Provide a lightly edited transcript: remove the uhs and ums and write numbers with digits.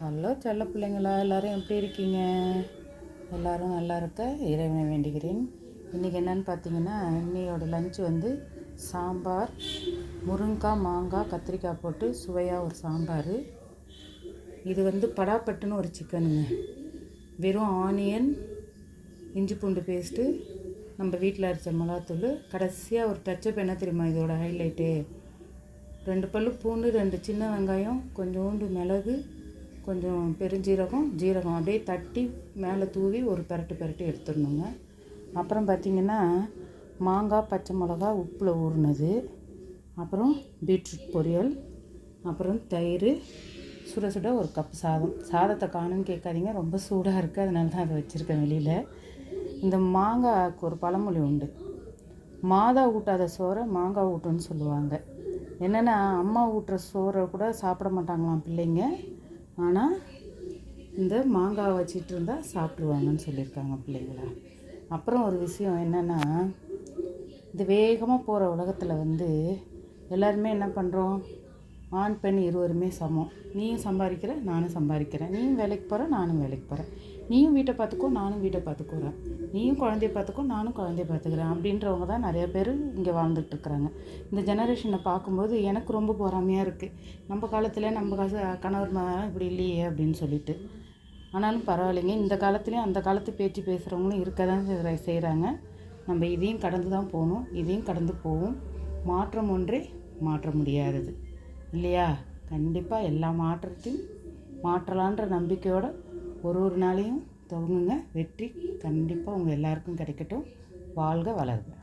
Hello செல்ல பிள்ளைங்களா, எல்லோரும் எப்படி இருக்கீங்க? எல்லோரும் நல்லா இருக்க இறைவனை வேண்டுகிறேன். இன்றைக்கி என்னென்னு பார்த்தீங்கன்னா, இன்னையோட லஞ்சு வந்து சாம்பார், முருங்கைக்காய், மாங்காய், கத்திரிக்காய் போட்டு சுவையாக ஒரு சாம்பார். இது வந்து படாப்பட்டுன்னு ஒரு சிக்கனுங்க. வெறும் ஆனியன், இஞ்சி பூண்டு பேஸ்ட்டு, நம்ம வீட்டில் அரைச்ச மிளகாத்தூள், கடைசியாக ஒரு டச்சப் என்ன தெரியுமா இதோட ஹைலைட்டு? 2 பல்லு பூண்டு, 2 சின்ன வெங்காயம், கொஞ்சோண்டு மிளகு, கொஞ்சம் பெருஞ்சீரகம், ஜீரகம் அப்படியே தட்டி மேலே தூவி ஒரு பெரட்டு எடுத்துடணுங்க. அப்புறம் பார்த்திங்கன்னா மாங்காய், பச்சை மிளகா உப்பில் ஊறினது, அப்புறம் பீட்ரூட் பொரியல், அப்புறம் தயிர், சுட சுட ஒரு கப் சாதத்தை காணுன்னு கேட்காதீங்க, ரொம்ப சூடாக இருக்குது, அதனால தான் அதை வச்சுருக்கேன் வெளியில். இந்த மாங்காய்க்கு ஒரு பழமொழி உண்டு, மாதா ஊட்டாத சோறை மாங்காய் ஊட்டுன்னு சொல்லுவாங்க. என்னென்னா, அம்மா ஊட்டுற சோறை கூட சாப்பிட மாட்டாங்களாம் பிள்ளைங்க, ஆனால் இந்த மாங்காய் வச்சிட்டு இருந்தால் சாப்பிடுவாங்கன்னு சொல்லியிருக்காங்க பிள்ளைங்கள. அப்புறம் ஒரு விஷயம் என்னென்னா, இது வேகமாக போகிற உலகத்தில் வந்து எல்லாருமே என்ன பண்ணுறோம், ஆண் பெண் இருவருமே சமம். நீயும் சம்பாதிக்கிற, நானும் சம்பாதிக்கிறேன், நீயும் வேலைக்கு போகிற, நானும் வேலைக்கு போகிறேன், நீயும் வீட்டை பார்த்துக்கோ, நானும் வீட்டை பார்த்துக்குறேன், நீயும் குழந்தைய பார்த்துக்கோ, நானும் குழந்தைய பார்த்துக்கிறேன் அப்படின்றவங்க தான் நிறைய பேர் இங்கே வாழ்ந்துட்டுருக்குறாங்க. இந்த ஜெனரேஷனை பார்க்கும்போது எனக்கு ரொம்ப பொறாமையாக இருக்குது. நம்ம காலத்தில் நம்ம கணவர் இப்படி இல்லையே அப்படின்னு சொல்லிட்டு. ஆனாலும் பரவாயில்லைங்க, இந்த காலத்துலேயும் அந்த காலத்து பேச்சு பேசுகிறவங்களும் இருக்க தான் செய்கிறாங்க. நம்ம இதையும் கடந்து தான் போகணும், இதையும் கடந்து போவோம். மாற்றம் ஒன்றே மாற்ற முடியாதது இல்லையா? கண்டிப்பாக எல்லா மாற்றத்தையும் மாற்றலான்ற நம்பிக்கையோடு ஒரு நாளையும் துவங்குங்க. வெற்றி கண்டிப்பாக உங்கள் எல்லாருக்கும் கிடைக்கட்டும். வாழ்க வளருங்க.